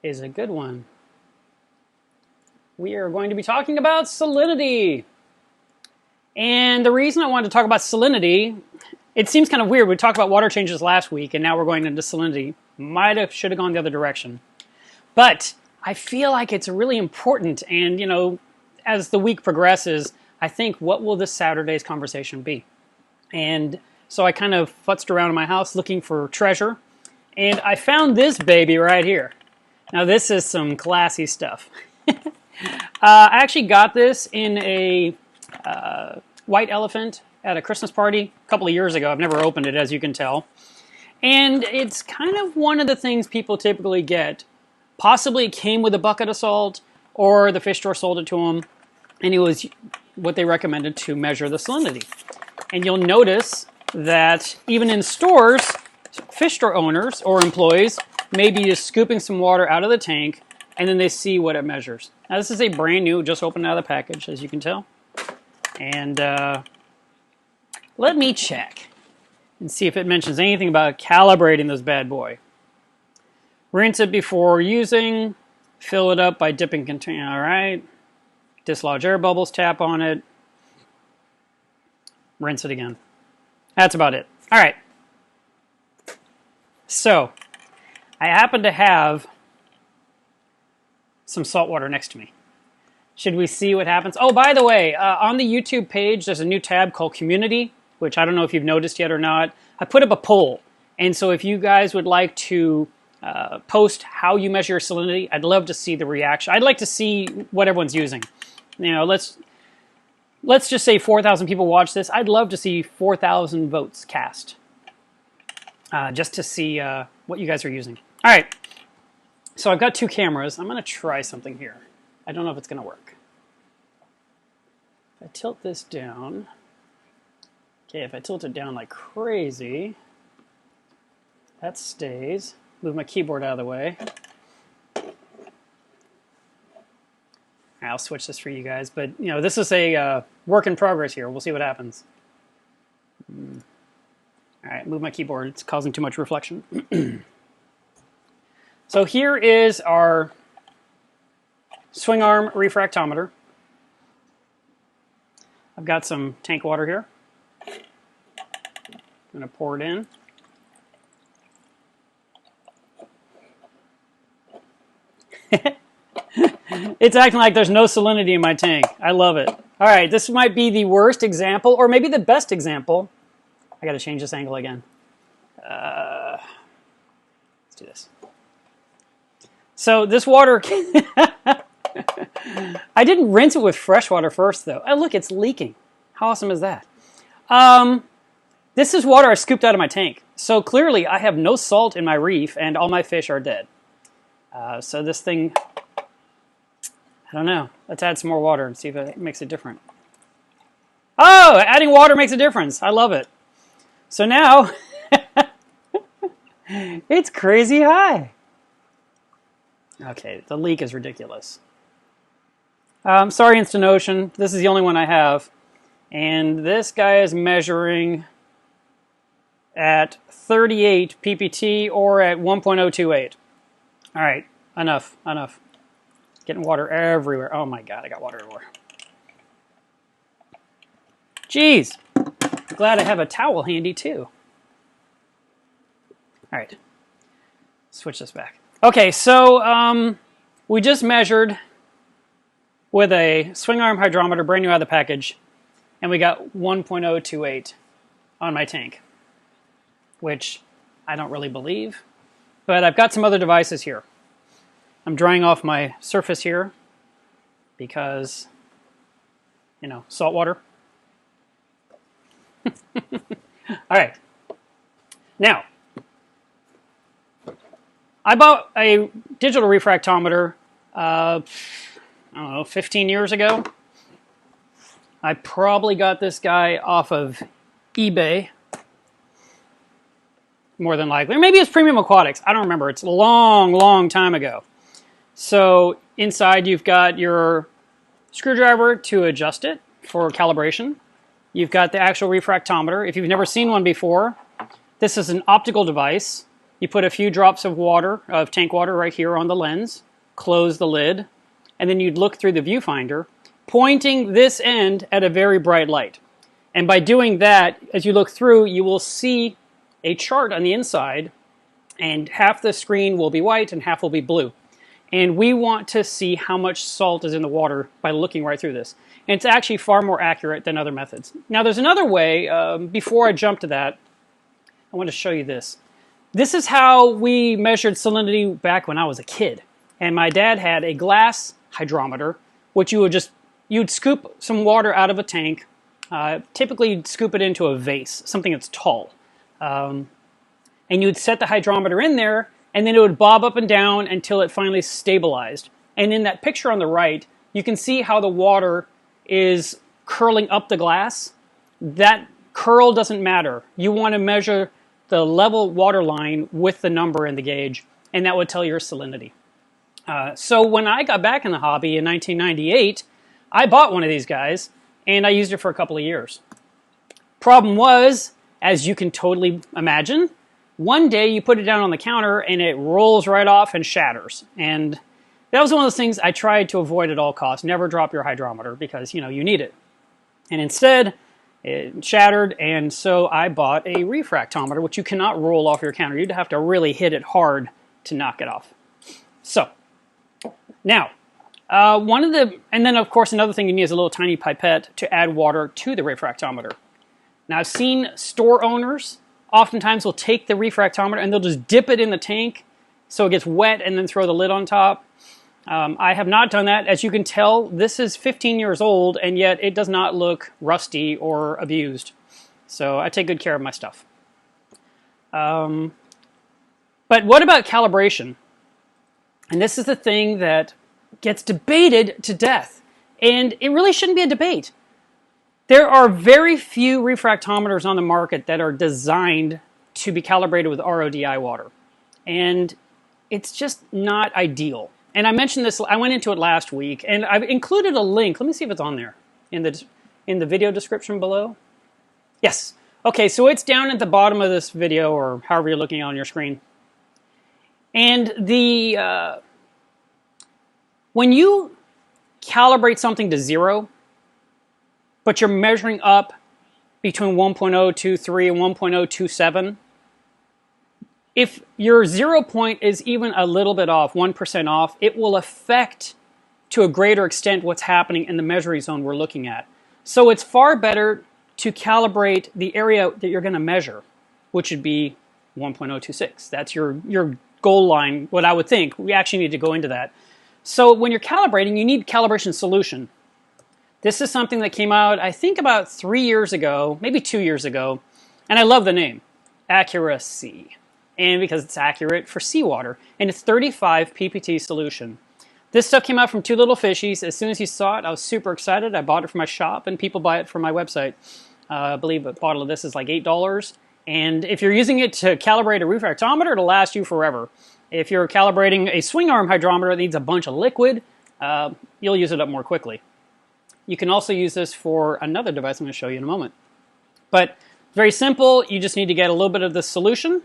is a good one. We are going to be talking about salinity. And the reason I wanted to talk about salinity, it seems kind of weird. We talked about water changes last week, and now we're going into salinity. Should have gone the other direction. But I feel like it's really important, and as the week progresses, I think, what will this Saturday's conversation be? And so I kind of futzed around in my house looking for treasure, and I found this baby right here. Now this is some classy stuff. I actually got this in a white elephant at a Christmas party a couple of years ago. I've never opened it, as you can tell. And it's kind of one of the things people typically get. Possibly it came with a bucket of salt, or the fish store sold it to them, and it was what they recommended to measure the salinity. And you'll notice that even in stores, fish store owners or employees may be just scooping some water out of the tank, and then they see what it measures. Now this is a brand new, just opened out of the package, as you can tell. And let me check and see if it mentions anything about calibrating this bad boy. Rinse it before using. Fill it up by dipping container. All right. Dislodge air bubbles. Tap on it. Rinse it again. That's about it. All right. So, I happen to have some salt water next to me. Should we see what happens? Oh, by the way, on the YouTube page, there's a new tab called Community, which I don't know if you've noticed yet or not. I put up a poll. And so if you guys would like to post how you measure your salinity, I'd love to see the reaction. I'd like to see what everyone's using. Let's just say 4,000 people watch this. I'd love to see 4,000 votes cast, just to see what you guys are using. All right, so I've got two cameras. I'm going to try something here. I don't know if it's going to work. If I tilt this down, okay, if I tilt it down like crazy, that stays. Move my keyboard out of the way. I'll switch this for you guys, but this is a work in progress here. We'll see what happens. All right, move my keyboard. It's causing too much reflection. So here is our swing arm refractometer. I've got some tank water here. I'm going to pour it in. It's acting like there's no salinity in my tank. I love it. All right, this might be the worst example, or maybe the best example. I got to change this angle again. Let's do this. So this water, I didn't rinse it with fresh water first, though. Oh, look, it's leaking. How awesome is that? This is water I scooped out of my tank. So clearly, I have no salt in my reef, and all my fish are dead. So this thing, I don't know. Let's add some more water and see if it makes it different. Oh, adding water makes a difference. I love it. So now, it's crazy high. Okay, the leak is ridiculous. Sorry, Instant Ocean. This is the only one I have. And this guy is measuring at 38 ppt or at 1.028. All right, enough. Getting water everywhere. Oh my God, I got water everywhere. Jeez, I'm glad I have a towel handy too. All right, switch this back. Okay, so we just measured with a swing arm hydrometer, brand new out of the package, and we got 1.028 on my tank, which I don't really believe. But I've got some other devices here. I'm drying off my surface here because, salt water. All right. Now, I bought a digital refractometer, I don't know, 15 years ago. I probably got this guy off of eBay. More than likely. Or maybe it's Premium Aquatics. I don't remember. It's a long, long time ago. So inside you've got your screwdriver to adjust it for calibration. You've got the actual refractometer. If you've never seen one before, this is an optical device. You put a few drops of water, of tank water right here on the lens, close the lid, and then you'd look through the viewfinder, pointing this end at a very bright light. And by doing that, as you look through, you will see a chart on the inside, and half the screen will be white and half will be blue. And we want to see how much salt is in the water by looking right through this. And it's actually far more accurate than other methods. Now there's another way. Before I jump to that, I want to show you this. This is how we measured salinity back when I was a kid. And my dad had a glass hydrometer, which you'd scoop some water out of a tank. Typically you'd scoop it into a vase, something that's tall. And you'd set the hydrometer in there, and then it would bob up and down until it finally stabilized. And in that picture on the right, you can see how the water is curling up the glass. That curl doesn't matter. You want to measure the level water line with the number in the gauge, and that would tell your salinity. So when I got back in the hobby in 1998, I bought one of these guys, and I used it for a couple of years. Problem was, as you can totally imagine, one day you put it down on the counter and it rolls right off and shatters. And that was one of those things I tried to avoid at all costs. Never drop your hydrometer because, you need it. And instead, it shattered, and so I bought a refractometer, which you cannot roll off your counter. You'd have to really hit it hard to knock it off. So, now, and then of course another thing you need is a little tiny pipette to add water to the refractometer. Now I've seen store owners oftentimes will take the refractometer and they'll just dip it in the tank so it gets wet and then throw the lid on top. I have not done that. As you can tell, this is 15 years old and yet it does not look rusty or abused. So I take good care of my stuff. But what about calibration? And this is the thing that gets debated to death. And it really shouldn't be a debate. There are very few refractometers on the market that are designed to be calibrated with RODI water. And it's just not ideal. And I mentioned this, I went into it last week, and I've included a link. Let me see if it's on there in the video description below. Yes. Okay, so it's down at the bottom of this video, or however you're looking on your screen. And when you calibrate something to 0, but you're measuring up between 1.023 and 1.027, if your 0 point is even a little bit off, 1% off, it will affect to a greater extent what's happening in the measuring zone we're looking at. So it's far better to calibrate the area that you're going to measure, which would be 1.026. That's your goal line, what I would think. We actually need to go into that. So when you're calibrating, you need calibration solution. This is something that came out, I think, about 3 years ago, maybe 2 years ago, and I love the name, Accuracy, and because it's accurate for seawater, and it's 35 ppt solution. This stuff came out from Two Little Fishies. As soon as you saw it, I was super excited. I bought it for my shop, and people buy it from my website. I believe a bottle of this is like $8, and if you're using it to calibrate a refractometer, it'll last you forever. If you're calibrating a swing arm hydrometer that needs a bunch of liquid, you'll use it up more quickly. You can also use this for another device I'm going to show you in a moment. But very simple. You just need to get a little bit of the solution.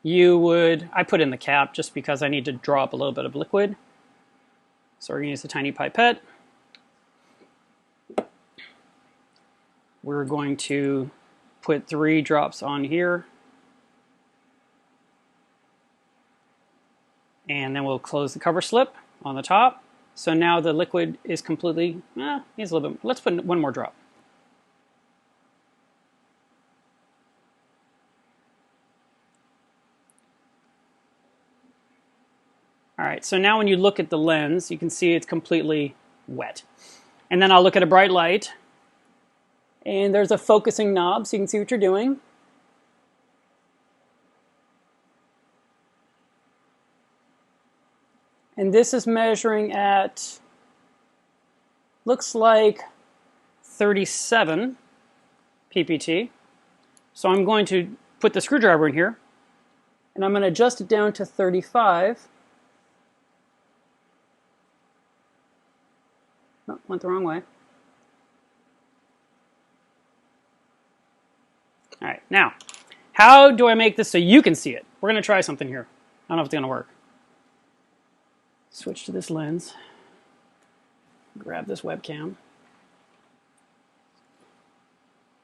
I put in the cap just because I need to draw up a little bit of liquid. So we're going to use a tiny pipette. We're going to put 3 drops on here. And then we'll close the cover slip on the top. So now the liquid is completely, needs a little bit, let's put one more drop. All right, so now when you look at the lens, you can see it's completely wet. And then I'll look at a bright light, and there's a focusing knob so you can see what you're doing. And this is measuring at, looks like 37 ppt. So I'm going to put the screwdriver in here, and I'm going to adjust it down to 35. Oh, went the wrong way. All right, now, how do I make this so you can see it? we're going to try something here. I don't know if it's going to work. Switch to this lens. Grab this webcam.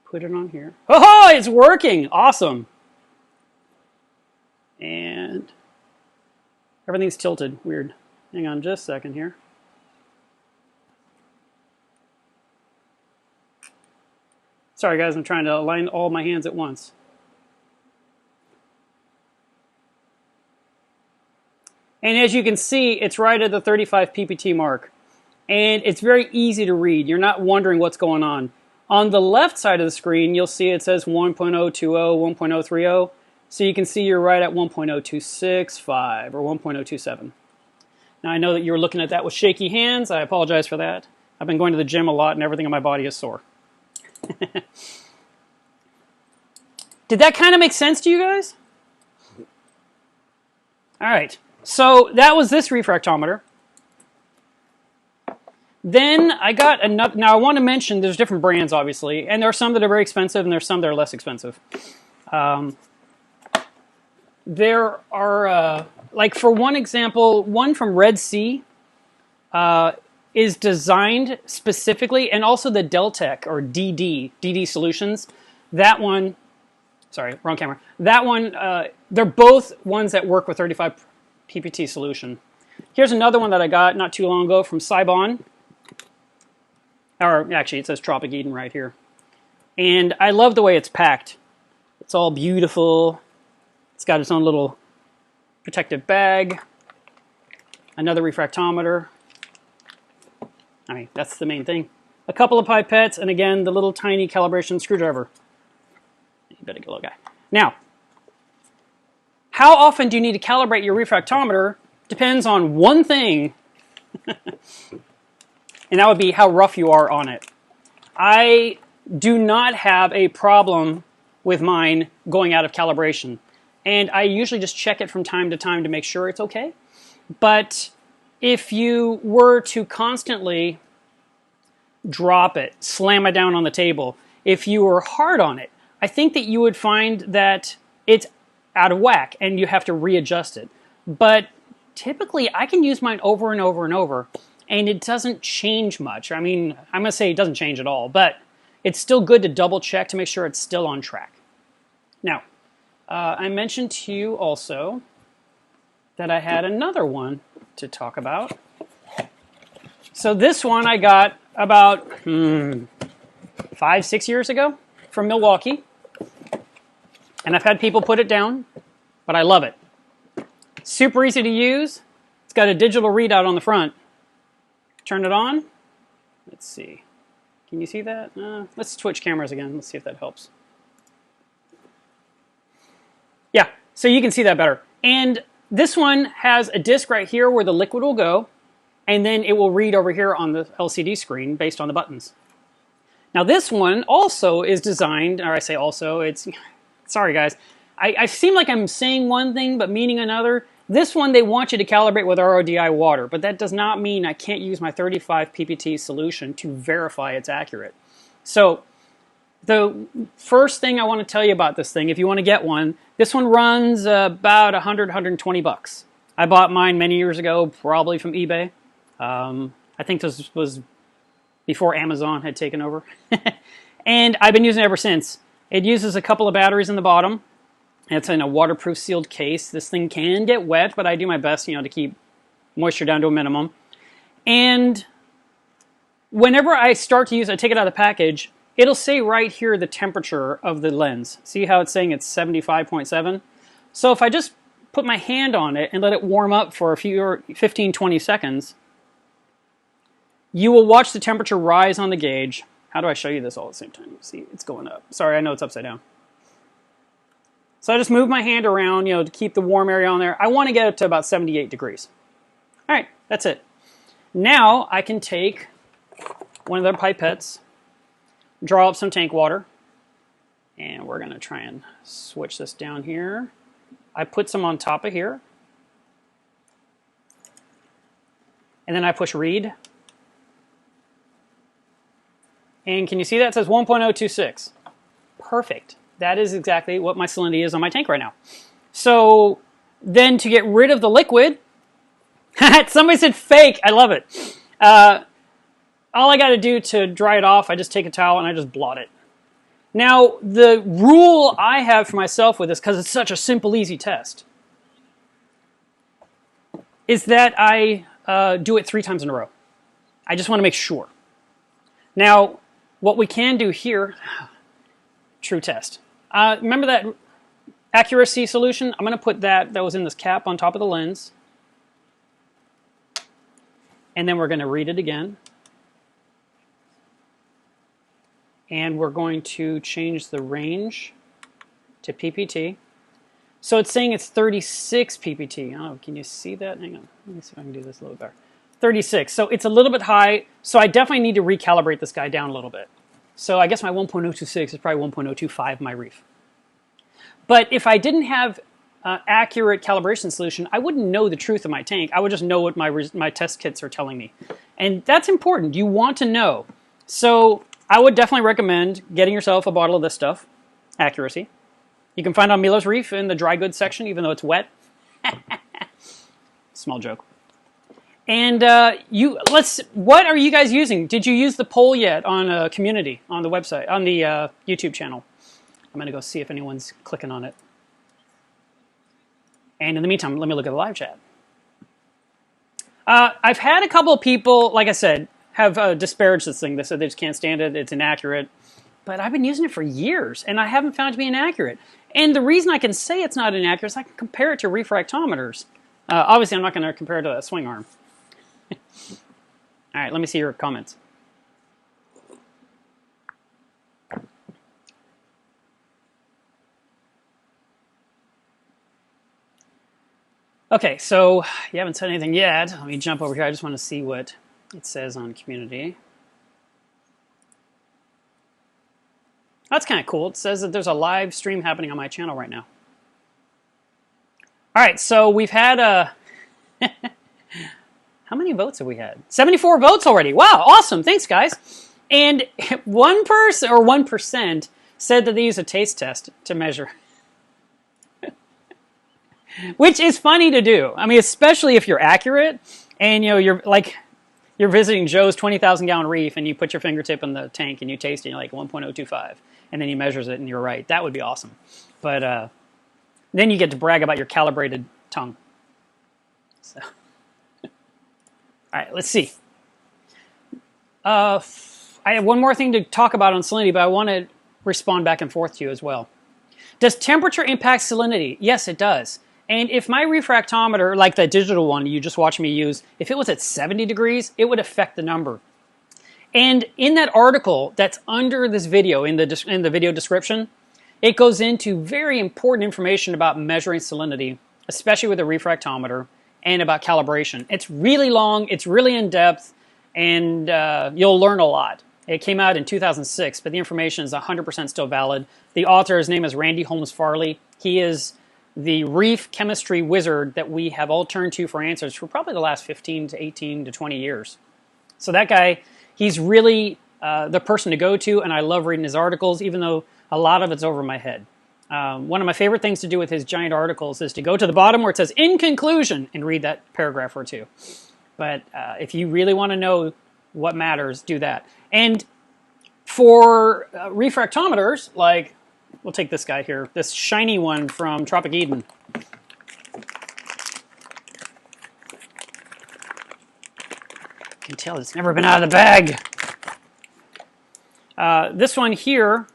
Put it on here. Oh, it's working! Awesome! And everything's tilted. Weird. Hang on just a second here. Sorry guys, I'm trying to align all my hands at once. And as you can see, it's right at the 35 ppt mark. And it's very easy to read. You're not wondering what's going on. On the left side of the screen, you'll see it says 1.020, 1.030. So you can see you're right at 1.0265 or 1.027. Now I know that you were looking at that with shaky hands. I apologize for that. I've been going to the gym a lot and everything on my body is sore. Did that kind of make sense to you guys? All right, so that was this refractometer. Then I got another. Now I want to mention there's different brands, obviously, and there are some that are very expensive and there's some that are less expensive. There are, like for one example, one from Red Sea is designed specifically, and also the Deltec or DD Solutions. That one, sorry, wrong camera. That one, they're both ones that work with 35 ppt solution. Here's another one that I got not too long ago from Saibon. Or actually, it says Tropic Eden right here. And I love the way it's packed. It's all beautiful. It's got its own little protective bag. Another refractometer. I mean, that's the main thing. A couple of pipettes, and again, the little tiny calibration screwdriver. You better get a little guy. Now, how often do you need to calibrate your refractometer? Depends on one thing. And that would be how rough you are on it. I do not have a problem with mine going out of calibration. And I usually just check it from time to make sure it's okay. But if you were to constantly drop it, slam it down on the table, if you were hard on it, I think that you would find that it's out of whack and you have to readjust it. But typically I can use mine over and over and over, and it doesn't change much. I mean, I'm going to say it doesn't change at all, but it's still good to double check to make sure it's still on track. Now, I mentioned to you also that I had another one to talk about. So this one I got about 5-6 years ago from Milwaukee. And I've had people put it down, but I love it. Super easy to use. It's got a digital readout on the front. Turn it on. Let's see. Can you see that? Let's switch cameras again. Let's see if that helps. Yeah, so you can see that better. And this one has a disc right here where the liquid will go, and then it will read over here on the LCD screen based on the buttons. Now this one also is designed, or I say also, it's, sorry guys, I seem like I'm saying one thing but meaning another. This one they want you to calibrate with RODI water, but that does not mean I can't use my 35 ppt solution to verify it's accurate. So the first thing I want to tell you about this thing, if you want to get one, this one runs about 120 bucks. I bought mine many years ago, probably from eBay. I think this was before Amazon had taken over. And I've been using it ever since. It uses a couple of batteries in the bottom. It's in a waterproof sealed case. This thing can get wet, but I do my best, to keep moisture down to a minimum. And whenever I start to use it, I take it out of the package, it'll say right here the temperature of the lens. See how it's saying it's 75.7? So if I just put my hand on it and let it warm up for a few 15-20 seconds, you will watch the temperature rise on the gauge. How do I show you this all at the same time? See, it's going up. Sorry, I know it's upside down. So I just move my hand around, to keep the warm area on there. I want to get it to about 78 degrees. All right, that's it. Now I can take one of the pipettes, draw up some tank water, and we're going to try and switch this down here. I put some on top of here, and then I push read. And can you see that? It says 1.026. Perfect. That is exactly what my salinity is on my tank right now. So then to get rid of the liquid, somebody said fake. I love it. All I got to do to dry it off, I just take a towel and I just blot it. Now, the rule I have for myself with this, because it's such a simple, easy test, is that I do it 3 times in a row. I just want to make sure. Now, what we can do here, true test. Remember that accuracy solution? I'm going to put that was in this cap on top of the lens. And then we're going to read it again. And we're going to change the range to PPT. So it's saying it's 36 PPT. Oh, can you see that? Hang on. Let me see if I can do this a little better. 36. So it's a little bit high. So I definitely need to recalibrate this guy down a little bit. So I guess my 1.026 is probably 1.025 my Reef. But if I didn't have accurate calibration solution, I wouldn't know the truth of my tank. I would just know what my test kits are telling me. And that's important. You want to know. So I would definitely recommend getting yourself a bottle of this stuff, accuracy. You can find it on Milo's Reef in the dry goods section, even though it's wet. Small joke. And what are you guys using? Did you use the poll yet on community, on the website, on the YouTube channel? I'm going to go see if anyone's clicking on it. And in the meantime, let me look at the live chat. I've had a couple of people, like I said, have disparaged this thing. They said they just can't stand it, it's inaccurate. But I've been using it for years, and I haven't found it to be inaccurate. And the reason I can say it's not inaccurate is I can compare it to refractometers. Obviously, I'm not going to compare it to a swing arm. All right, let me see your comments. Okay, so you haven't said anything yet. Let me jump over here. I just want to see what it says on community. That's kind of cool. It says that there's a live stream happening on my channel right now. All right, so we've had how many votes have we had? 74 votes already. Wow, awesome. Thanks, guys. And 1% said that they use a taste test to measure. Which is funny to do. I mean, especially if you're accurate and you're visiting Joe's 20,000 gallon Reef and you put your fingertip in the tank and you taste it and you're like 1.025 and then he measures it and you're right. That would be awesome. But then you get to brag about your calibrated tongue. So, all right, let's see. I have one more thing to talk about on salinity, but I want to respond back and forth to you as well. Does temperature impact salinity? Yes, it does. And if my refractometer, like the digital one you just watched me use, if it was at 70 degrees, it would affect the number. And in that article that's under this video, in the video description, it goes into very important information about measuring salinity, especially with a refractometer, and about calibration. It's really long, it's really in-depth, and you'll learn a lot. It came out in 2006, but the information is 100% still valid. The author, his name is Randy Holmes Farley. He is the Reef chemistry wizard that we have all turned to for answers for probably the last 15 to 18 to 20 years. So that guy, he's really the person to go to, and I love reading his articles, even though a lot of it's over my head. One of my favorite things to do with his giant articles is to go to the bottom where it says, "In conclusion," and read that paragraph or two. But if you really want to know what matters, do that. And for refractometers, like, we'll take this guy here, this shiny one from Tropic Eden. You can tell it's never been out of the bag. This one here,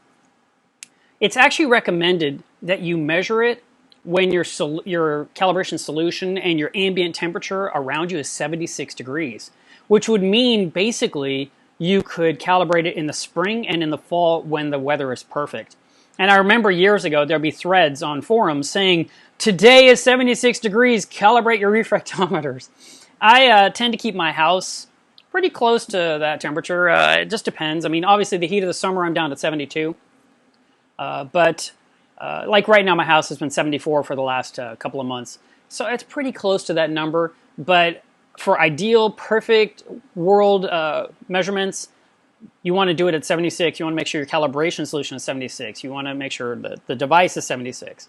it's actually recommended that you measure it when your calibration solution and your ambient temperature around you is 76 degrees, which would mean basically you could calibrate it in the spring and in the fall when the weather is perfect. And I remember years ago, there'd be threads on forums saying, "Today is 76 degrees, calibrate your refractometers." I tend to keep my house pretty close to that temperature. It just depends. I mean, obviously the heat of the summer, I'm down at 72. But like right now, my house has been 74 for the last couple of months. So it's pretty close to that number. But for ideal, perfect world measurements, you want to do it at 76. You want to make sure your calibration solution is 76. You want to make sure that the device is 76.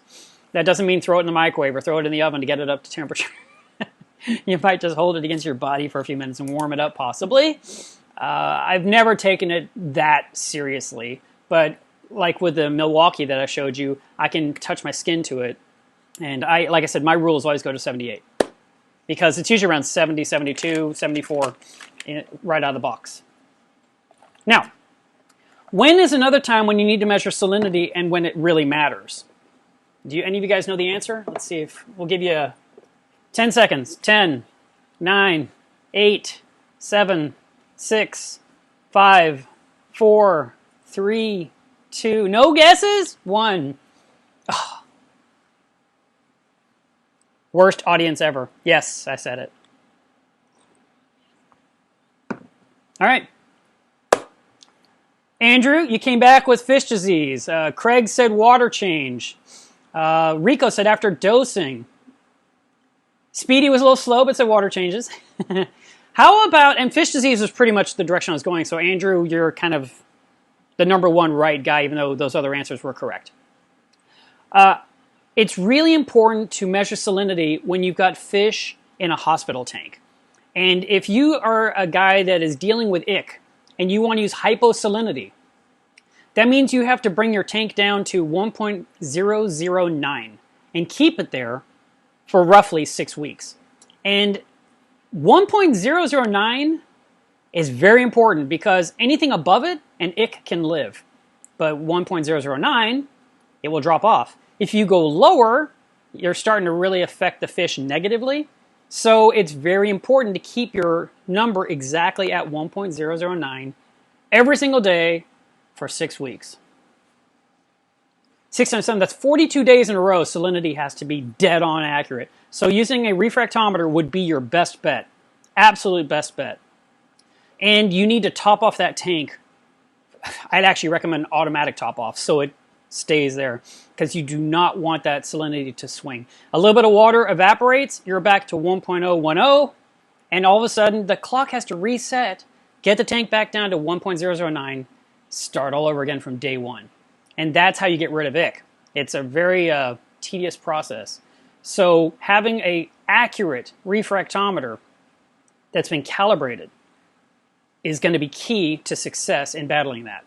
That doesn't mean throw it in the microwave or throw it in the oven to get it up to temperature. You might just hold it against your body for a few minutes and warm it up, possibly. I've never taken it that seriously, but like with the Milwaukee that I showed you, I can touch my skin to it. And like I said, my rules always go to 78 because it's usually around 70, 72, 74 right out of the box. Now, when is another time when you need to measure salinity and when it really matters? Do any of you guys know the answer? Let's see if we'll give you 10 seconds. 10, 9, 8, 7, 6, 5, 4, 3, 2. No guesses? 1. Oh. Worst audience ever. Yes, I said it. All right. Andrew, you came back with fish disease. Craig said water change. Rico said after dosing. Speedy was a little slow, but said water changes. How about, and fish disease was pretty much the direction I was going, so Andrew, you're kind of the #1 right guy, even though those other answers were correct. It's really important to measure salinity when you've got fish in a hospital tank. And if you are a guy that is dealing with ick and you want to use Hypo Salinity, that means you have to bring your tank down to 1.009 and keep it there for roughly 6 weeks. And 1.009 is very important because anything above it, an ick can live. But 1.009, it will drop off. If you go lower, you're starting to really affect the fish negatively. So it's very important to keep your number exactly at 1.009 every single day for 6 weeks. 6 times 7, that's 42 days in a row salinity has to be dead on accurate. So using a refractometer would be your best bet. Absolute best bet. And you need to top off that tank. I'd actually recommend automatic top off so it stays there because you do not want that salinity to swing. A little bit of water evaporates, you're back to 1.010, and all of a sudden the clock has to reset, get the tank back down to 1.009, start all over again from day 1. And that's how you get rid of ick. It's a very tedious process. So having an accurate refractometer that's been calibrated is going to be key to success in battling that.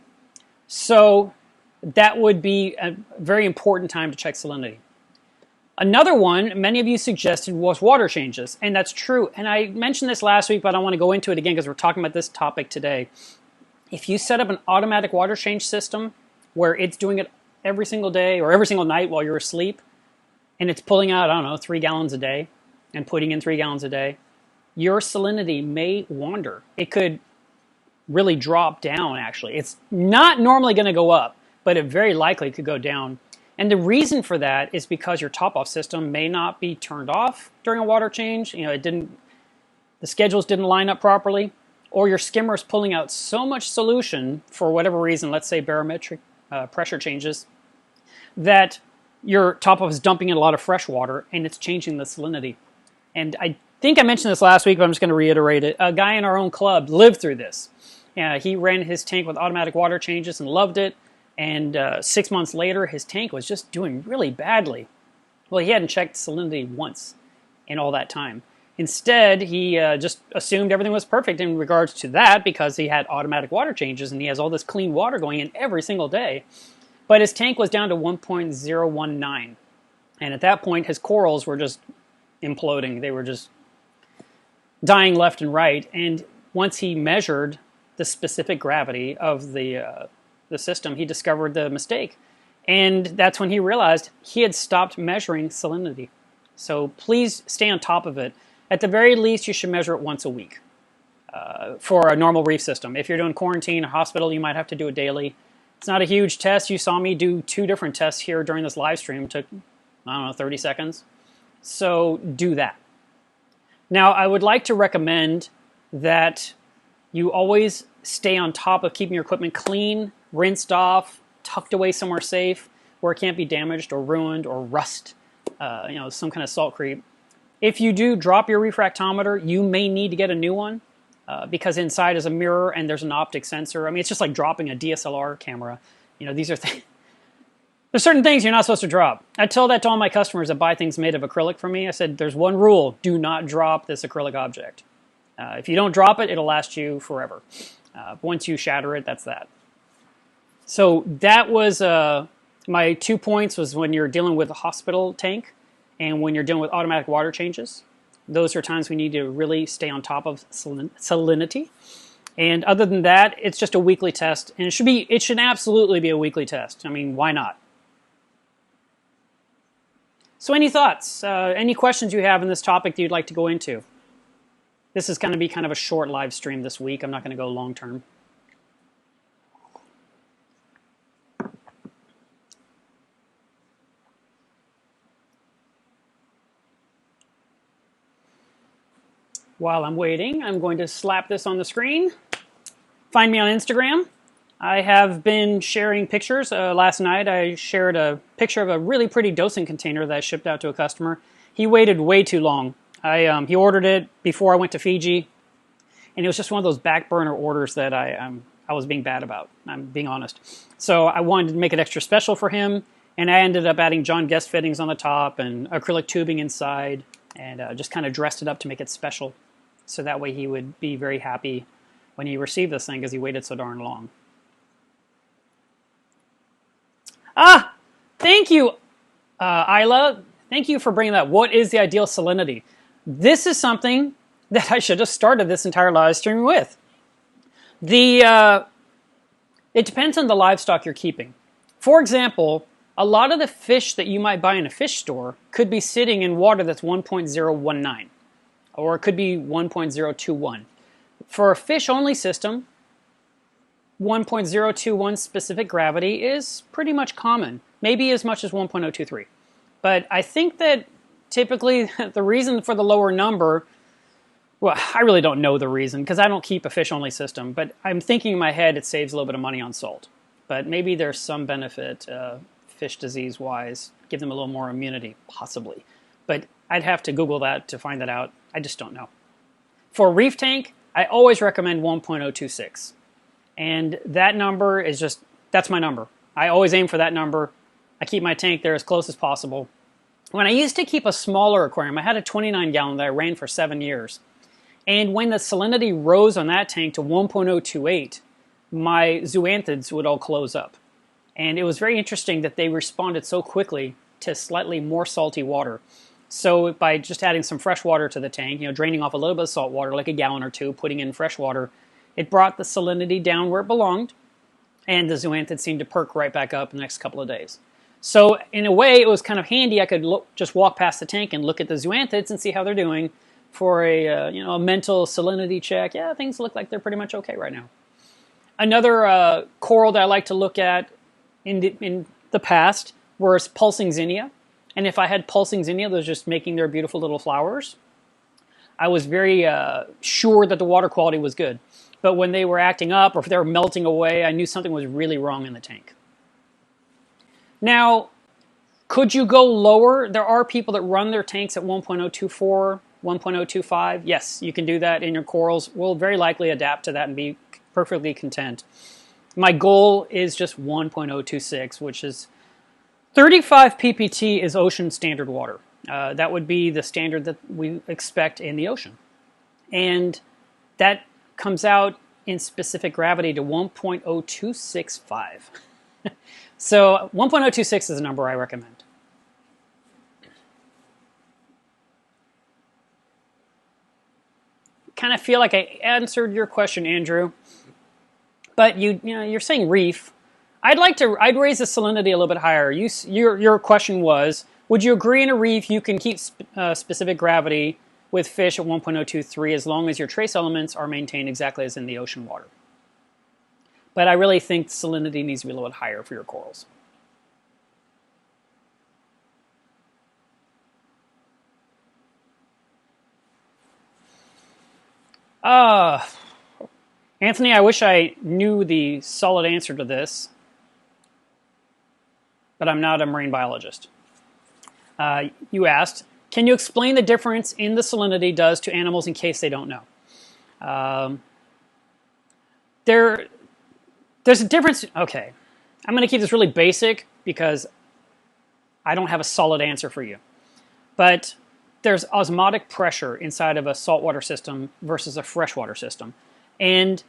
So that would be a very important time to check salinity. Another one many of you suggested was water changes, and that's true. And I mentioned this last week, but I want to go into it again because we're talking about this topic today. If you set up an automatic water change system where it's doing it every single day or every single night while you're asleep, and it's pulling out, I don't know, 3 gallons a day and putting in 3 gallons a day, your salinity may wander. It could really drop down, actually. It's not normally going to go up, but it very likely could go down. And the reason for that is because your top-off system may not be turned off during a water change. You know, the schedules didn't line up properly, or your skimmer is pulling out so much solution for whatever reason, let's say barometric pressure changes, that your top-off is dumping in a lot of fresh water, and it's changing the salinity. And I think I mentioned this last week, but I'm just going to reiterate it. A guy in our own club lived through this. He ran his tank with automatic water changes and loved it. And 6 months later, his tank was just doing really badly. Well, he hadn't checked salinity once in all that time. Instead, he just assumed everything was perfect in regards to that because he had automatic water changes and he has all this clean water going in every single day. But his tank was down to 1.019. And at that point, his corals were just imploding. They were just dying left and right. And once he measured the specific gravity of the system, he discovered the mistake. And that's when he realized he had stopped measuring salinity. So please stay on top of it. At the very least, you should measure it once a week for a normal reef system. If you're doing quarantine or hospital, you might have to do it daily. It's not a huge test. You saw me do 2 different tests here during this live stream. It took, I don't know, 30 seconds. So do that. Now, I would like to recommend that you always stay on top of keeping your equipment clean, rinsed off, tucked away somewhere safe where it can't be damaged or ruined or rust, some kind of salt creep. If you do drop your refractometer, you may need to get a new one because inside is a mirror and there's an optic sensor. I mean, it's just like dropping a DSLR camera. You know, these are There's certain things you're not supposed to drop. I tell that to all my customers that buy things made of acrylic from me. I said, there's one rule: do not drop this acrylic object. If you don't drop it, it'll last you forever. Once you shatter it, that's that. So that was my 2 points, was when you're dealing with a hospital tank and when you're dealing with automatic water changes. Those are times we need to really stay on top of salinity. And other than that, it's just a weekly test, and it should absolutely be a weekly test. I mean, why not? So any thoughts, any questions you have in this topic that you'd like to go into? This is going to be kind of a short live stream this week. I'm not going to go long term. While I'm waiting, I'm going to slap this on the screen. Find me on Instagram. I have been sharing pictures. Last night I shared a picture of a really pretty dosing container that I shipped out to a customer. He waited way too long. He ordered it before I went to Fiji, and it was just one of those back burner orders that I was being bad about. I'm being honest. So I wanted to make it extra special for him, and I ended up adding John Guest fittings on the top and acrylic tubing inside, and just kind of dressed it up to make it special. So that way he would be very happy when he received this thing, because he waited so darn long. Ah, thank you, Isla. Thank you for bringing that. What is the ideal salinity? This is something that I should have started this entire live stream with. It depends on the livestock you're keeping. For example, a lot of the fish that you might buy in a fish store could be sitting in water that's 1.019, or it could be 1.021. For a fish-only system, 1.021 specific gravity is pretty much common, maybe as much as 1.023. But I think that typically the reason for the lower number, well, I really don't know the reason because I don't keep a fish-only system, but I'm thinking in my head it saves a little bit of money on salt. But maybe there's some benefit fish disease-wise, give them a little more immunity, possibly. But I'd have to Google that to find that out. I just don't know. For a reef tank, I always recommend 1.026. And that number is just, that's my number. I always aim for that number. I keep my tank there as close as possible. When I used to keep a smaller aquarium, I had a 29 gallon that I ran for 7 years. And when the salinity rose on that tank to 1.028, my zoanthids would all close up. And it was very interesting that they responded so quickly to slightly more salty water. So by just adding some fresh water to the tank, draining off a little bit of salt water, like a gallon or two, putting in fresh water, it brought the salinity down where it belonged, and the zoanthids seemed to perk right back up in the next couple of days. So in a way, it was kind of handy. I could just walk past the tank and look at the zoanthids and see how they're doing for a mental salinity check. Yeah, things look like they're pretty much okay right now. Another coral that I like to look at in the past was pulsing zinnia. And if I had pulsing zinnia that was just making their beautiful little flowers, I was very sure that the water quality was good. But when they were acting up or if they were melting away, I knew something was really wrong in the tank. Now, could you go lower? There are people that run their tanks at 1.024, 1.025. Yes, you can do that in your corals. We'll very likely adapt to that and be perfectly content. My goal is just 1.026, which is 35 ppt is ocean standard water. That would be the standard that we expect in the ocean. And that comes out in specific gravity to 1.0265. So 1.026 is a number I recommend. Kind of feel like I answered your question, Andrew. But you're saying reef. I'd raise the salinity a little bit higher. Your question was, would you agree in a reef you can keep specific gravity with fish at 1.023 as long as your trace elements are maintained exactly as in the ocean water? But I really think salinity needs to be a little bit higher for your corals. Anthony, I wish I knew the solid answer to this, but I'm not a marine biologist. You asked, can you explain the difference in the salinity does to animals in case they don't know? There's a difference. Okay, I'm going to keep this really basic because I don't have a solid answer for you. But there's osmotic pressure inside of a saltwater system versus a freshwater system. And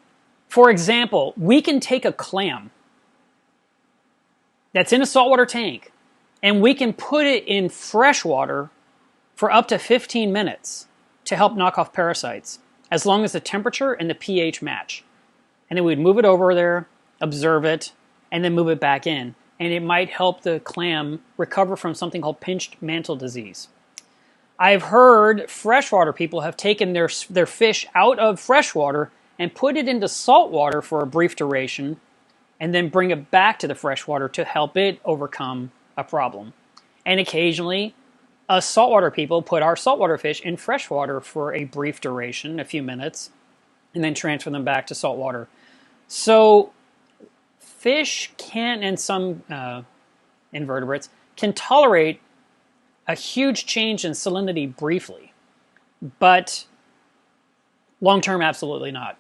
for example, we can take a clam that's in a saltwater tank and we can put it in freshwater for up to 15 minutes to help knock off parasites, as long as the temperature and the pH match. And then we'd move it over there, observe it, and then move it back in. And it might help the clam recover from something called pinched mantle disease. I've heard freshwater people have taken their fish out of freshwater and put it into saltwater for a brief duration, and then bring it back to the freshwater to help it overcome a problem. And occasionally, us saltwater people put our saltwater fish in freshwater for a brief duration, a few minutes, and then transfer them back to saltwater. So fish can, and some invertebrates, can tolerate a huge change in salinity briefly, but long-term, absolutely not.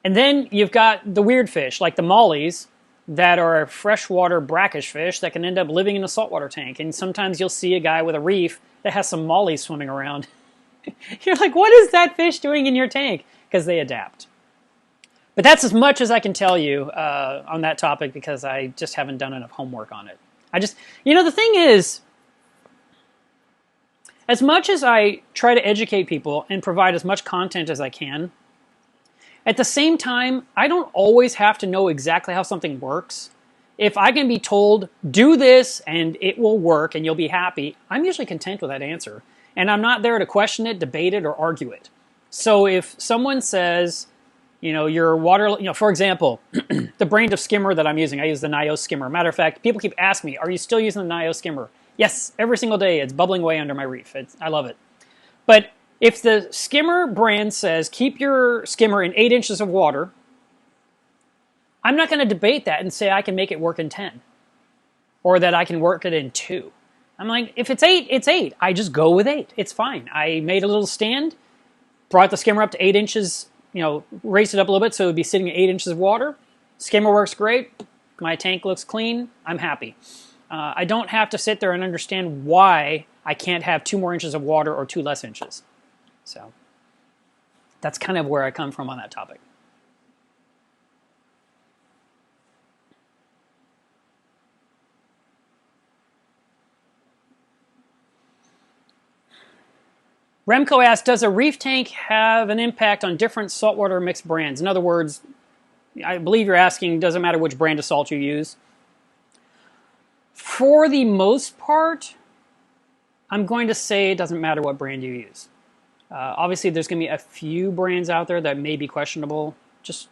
And then you've got the weird fish, like the mollies, that are freshwater brackish fish that can end up living in a saltwater tank. And sometimes you'll see a guy with a reef that has some mollies swimming around. You're like, what is that fish doing in your tank? Because they adapt. But that's as much as I can tell you on that topic, because I just haven't done enough homework on it. The thing is, as much as I try to educate people and provide as much content as I can, at the same time, I don't always have to know exactly how something works. If I can be told, do this and it will work and you'll be happy, I'm usually content with that answer. And I'm not there to question it, debate it, or argue it. So if someone says, your water, for example, the brand of skimmer that I'm using, I use the Nio skimmer. Matter of fact, people keep asking me, are you still using the Nio skimmer? Yes, every single day. It's bubbling away under my reef. I love it. But if the skimmer brand says, keep your skimmer in 8 inches of water, I'm not going to debate that and say I can make it work in 10. Or that I can work it in 2. I'm like, if it's 8, it's 8. I just go with 8. It's fine. I made a little stand, brought the skimmer up to 8 inches, raised it up a little bit so it would be sitting at 8 inches of water. Skimmer works great. My tank looks clean. I'm happy. I don't have to sit there and understand why I can't have 2 more inches of water or 2 less inches. So that's kind of where I come from on that topic. Remco asks, does a reef tank have an impact on different saltwater mixed brands? In other words, I believe you're asking, does it matter which brand of salt you use? For the most part, I'm going to say it doesn't matter what brand you use. Obviously, there's going to be a few brands out there that may be questionable. Just,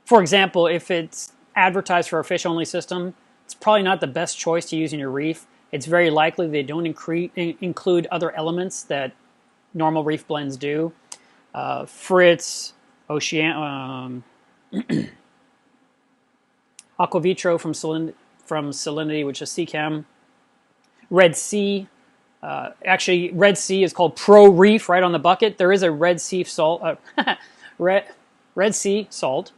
for example, if it's advertised for a fish-only system, it's probably not the best choice to use in your reef. It's very likely they don't include other elements that normal reef blends do. Fritz, Aquavitro from Salinity, which is Seachem. Red Sea. Actually, Red Sea is called Pro Reef right on the bucket. There is a Red Sea salt, Red Sea salt,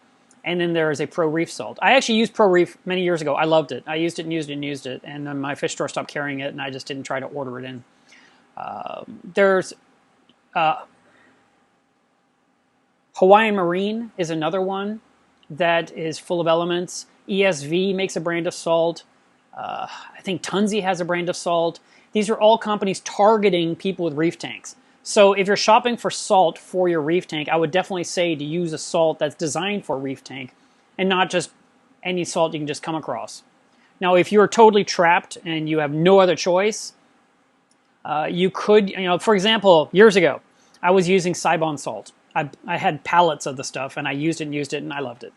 and then there is a Pro Reef salt. I actually used Pro Reef many years ago. I loved it. I used it and used it and used it, and then my fish store stopped carrying it, and I just didn't try to order it in. There's Hawaiian Marine is another one that is full of elements. ESV makes a brand of salt. I think Tunzi has a brand of salt. These are all companies targeting people with reef tanks. So if you're shopping for salt for your reef tank, I would definitely say to use a salt that's designed for a reef tank and not just any salt you can just come across. Now, if you're totally trapped and you have no other choice, you could, for example, years ago, I was using Saibon salt. I had pallets of the stuff and I used it and I loved it.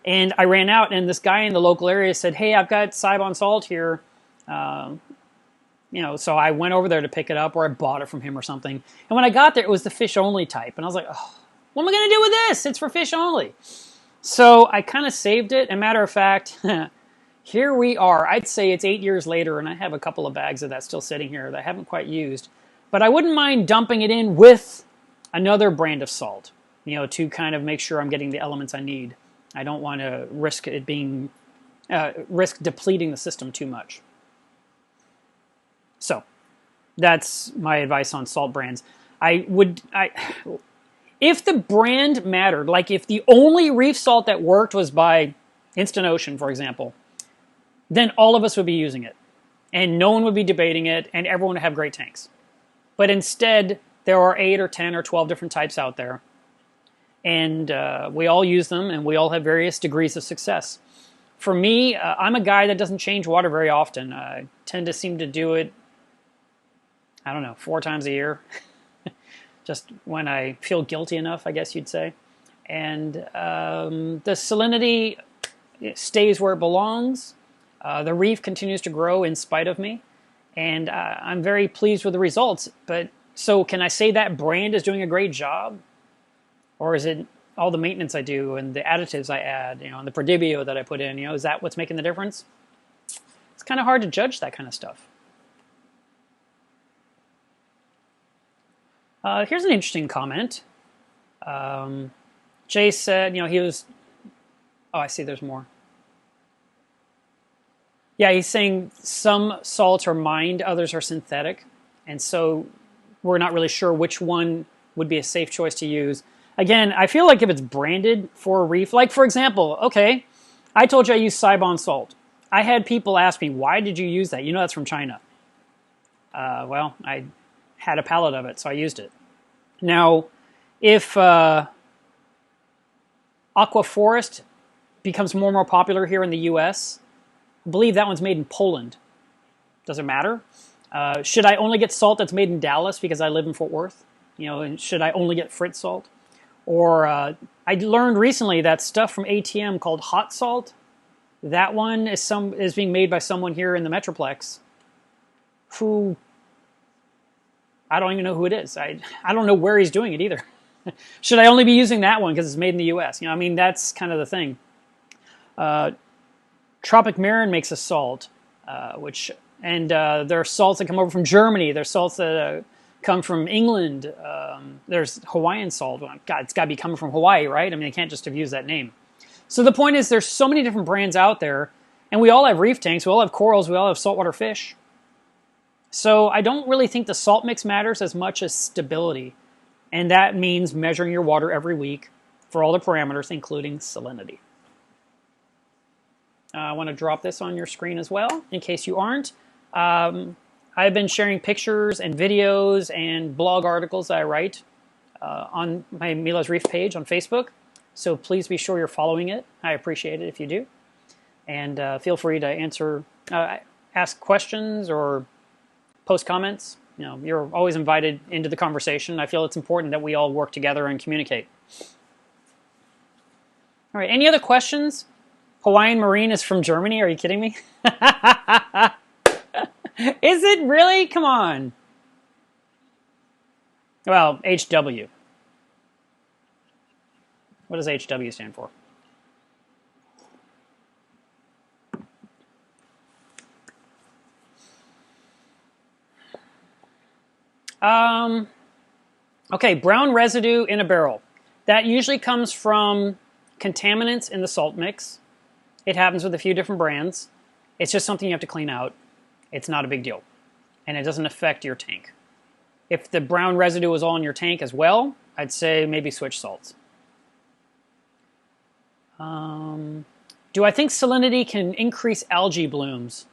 And I ran out and this guy in the local area said, hey, I've got Saibon salt here. So I went over there to pick it up, or I bought it from him or something. And when I got there, it was the fish-only type. And I was like, oh, what am I going to do with this? It's for fish-only. So I kind of saved it. And matter of fact, here we are. I'd say it's 8 years later, and I have a couple of bags of that still sitting here that I haven't quite used. But I wouldn't mind dumping it in with another brand of salt, to kind of make sure I'm getting the elements I need. I don't want to risk it being, risk depleting the system too much. So that's my advice on salt brands. If the brand mattered, like if the only reef salt that worked was by Instant Ocean, for example, then all of us would be using it. And no one would be debating it, and everyone would have great tanks. But instead, there are 8 or 10 or 12 different types out there. And we all use them, and we all have various degrees of success. For me, I'm a guy that doesn't change water very often. I tend to seem to do it, I don't know, 4 times a year. Just when I feel guilty enough, I guess you'd say. And the salinity stays where it belongs. The Reef continues to grow in spite of me. And I'm very pleased with the results. But so can I say that brand is doing a great job? Or is it all the maintenance I do and the additives I add, and the Prodibio that I put in, is that what's making the difference? It's kind of hard to judge that kind of stuff. Here's an interesting comment. Jay said, he was... Oh, I see there's more. Yeah, he's saying some salts are mined, others are synthetic. And so we're not really sure which one would be a safe choice to use. Again, I feel like if it's branded for a reef, like for example, okay, I told you I use Sibon salt. I had people ask me, why did you use that? That's from China. Well, I had a pallet of it, so I used it. Now, if Aqua Forest becomes more and more popular here in the U.S., I believe that one's made in Poland. Does it matter? Should I only get salt that's made in Dallas because I live in Fort Worth? And should I only get Fritz salt? Or I learned recently that stuff from ATM called hot salt, that one is being made by someone here in the Metroplex who... I don't even know who it is. I don't know where he's doing it either. Should I only be using that one because it's made in the U.S.? That's kind of the thing. Tropic Marin makes a salt, there are salts that come over from Germany. There's salts that come from England. There's Hawaiian salt. God, it's got to be coming from Hawaii, right? I can't just have used that name. So the point is there's so many different brands out there, and we all have reef tanks. We all have corals. We all have saltwater fish. So I don't really think the salt mix matters as much as stability. And that means measuring your water every week for all the parameters, including salinity. I want to drop this on your screen as well, in case you aren't. I've been sharing pictures and videos and blog articles that I write on my Mila's Reef page on Facebook. So please be sure you're following it. I appreciate it if you do. And feel free to ask questions or post comments. You're always invited into the conversation. I feel it's important that we all work together and communicate. All right, any other questions? Hawaiian Marine is from Germany. Are you kidding me? Is it really? Come on. Well, HW. What does HW stand for? Okay, brown residue in a barrel. That usually comes from contaminants in the salt mix. It happens with a few different brands. It's just something you have to clean out. It's not a big deal. And it doesn't affect your tank. If the brown residue was all in your tank as well, I'd say maybe switch salts. Do I think salinity can increase algae blooms?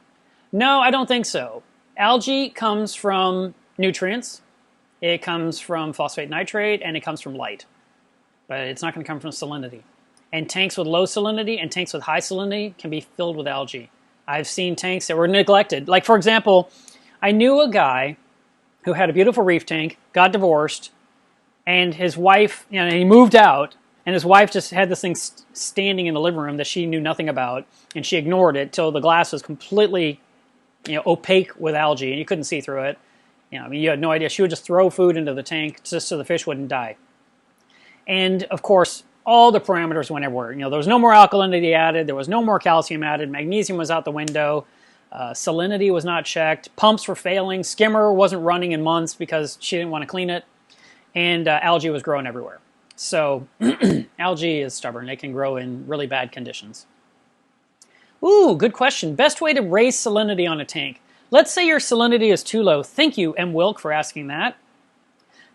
No, I don't think so. Algae comes from nutrients. It comes from phosphate nitrate, and it comes from light. But it's not going to come from salinity. And tanks with low salinity and tanks with high salinity can be filled with algae. I've seen tanks that were neglected. Like, for example, I knew a guy who had a beautiful reef tank, got divorced, and his wife, he moved out, and his wife just had this thing standing in the living room that she knew nothing about, and she ignored it till the glass was completely, opaque with algae, and you couldn't see through it. You had no idea. She would just throw food into the tank just so the fish wouldn't die. And, of course, all the parameters went everywhere. There was no more alkalinity added. There was no more calcium added. Magnesium was out the window. Salinity was not checked. Pumps were failing. Skimmer wasn't running in months because she didn't want to clean it. And algae was growing everywhere. So algae is stubborn. It can grow in really bad conditions. Ooh, good question. Best way to raise salinity on a tank. Let's say your salinity is too low. Thank you, M. Wilk, for asking that.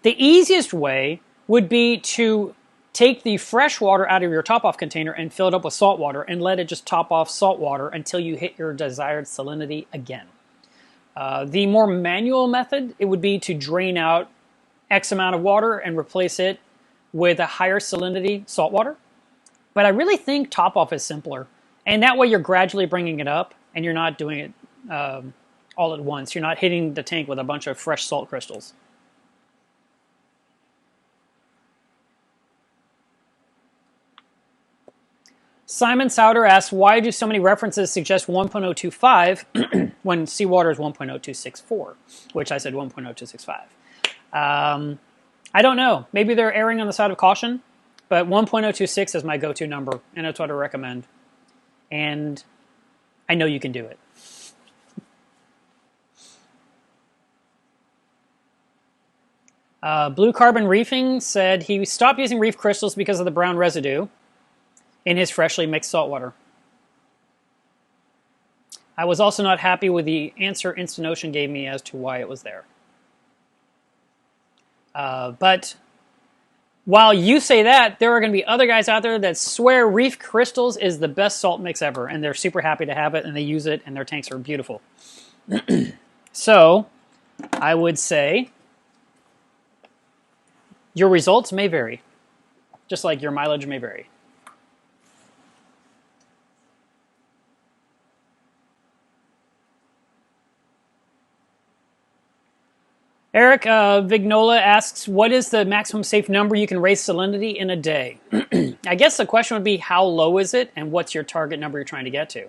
The easiest way would be to take the fresh water out of your top-off container and fill it up with salt water and let it just top off salt water until you hit your desired salinity again. The more manual method, it would be to drain out X amount of water and replace it with a higher salinity salt water. But I really think top-off is simpler. And that way you're gradually bringing it up and you're not doing it all at once. You're not hitting the tank with a bunch of fresh salt crystals. Simon Souder asks, why do so many references suggest 1.025 when seawater is 1.0264, which I said 1.0265. I don't know. Maybe they're erring on the side of caution, but 1.026 is my go-to number, and that's what I recommend. And I know you can do it. Blue Carbon Reefing said he stopped using reef crystals because of the brown residue in his freshly mixed saltwater. I was also not happy with the answer Instant Ocean gave me as to why it was there. But while you say that, there are going to be other guys out there that swear Reef Crystals is the best salt mix ever, and they're super happy to have it, and they use it, and their tanks are beautiful. So, I would say your results may vary, just like your mileage may vary. Eric Vignola asks, what is the maximum safe number you can raise salinity in a day? I guess the question would be, how low is it, and what's your target number you're trying to get to?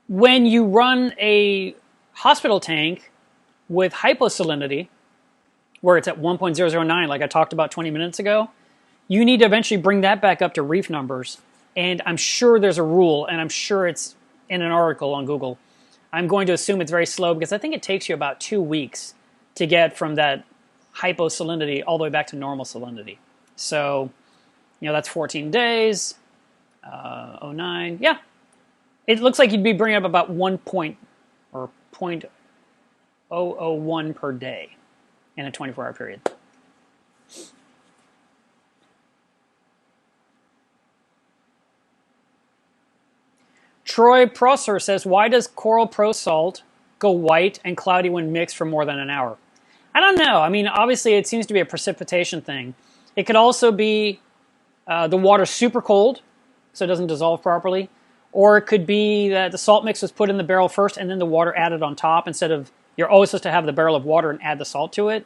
When you run a hospital tank with Hypo Salinity, where it's at 1.009, like I talked about 20 minutes ago, you need to eventually bring that back up to reef numbers. And I'm sure there's a rule, and I'm sure it's in an article on Google. I'm going to assume it's very slow because I think it takes you about 2 weeks to get from that Hypo Salinity all the way back to normal salinity. So, that's 14 days, 09. Yeah, it looks like you'd be bringing up about 0.001 per day in a 24-hour period. Troy Prosser says, why does Coral Pro Salt go white and cloudy when mixed for more than an hour? I don't know. I mean, obviously it seems to be a precipitation thing. It could also be the water's super cold, so it doesn't dissolve properly. Or it could be that the salt mix was put in the barrel first and then the water added on top instead of, you're always supposed to have the barrel of water and add the salt to it.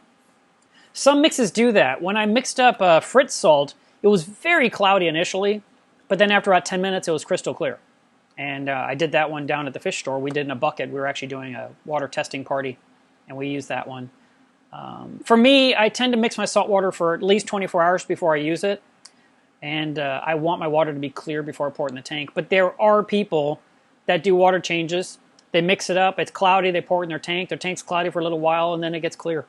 Some mixes do that. When I mixed up Fritz salt, it was very cloudy initially, but then after about 10 minutes it was crystal clear. And I did that one down at the fish store. We did in a bucket. We were actually doing a water testing party, and we used that one. For me, I tend to mix my salt water for at least 24 hours before I use it. And I want my water to be clear before I pour it in the tank. But there are people that do water changes. They mix it up. It's cloudy. They pour it in their tank. Their tank's cloudy for a little while, and then it gets clear.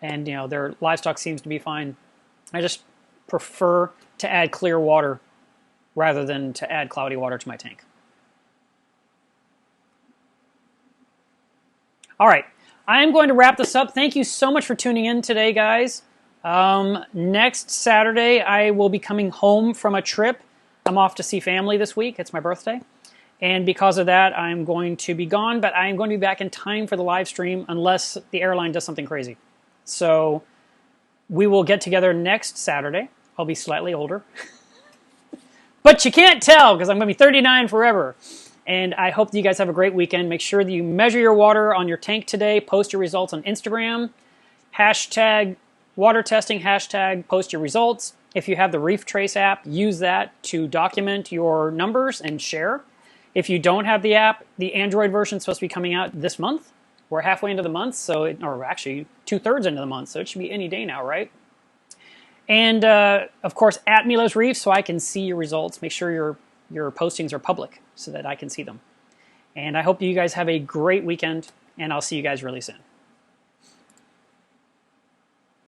And their livestock seems to be fine. I just prefer to add clear water rather than to add cloudy water to my tank. All right, I'm going to wrap this up. Thank you so much for tuning in today, guys. Next Saturday, I will be coming home from a trip. I'm off to see family this week. It's my birthday. And because of that, I'm going to be gone, but I am going to be back in time for the live stream unless the airline does something crazy. So we will get together next Saturday. I'll be slightly older. But you can't tell because I'm going to be 39 forever. And I hope that you guys have a great weekend. Make sure that you measure your water on your tank today. Post your results on Instagram. Hashtag water testing. Hashtag post your results. If you have the Reef Trace app, use that to document your numbers and share. If you don't have the app, the Android version is supposed to be coming out this month. We're halfway into the month, or actually 2/3 into the month, so it should be any day now, right? And of course, at Milos Reef, so I can see your results. Make sure your postings are public so that I can see them. And I hope you guys have a great weekend, and I'll see you guys really soon.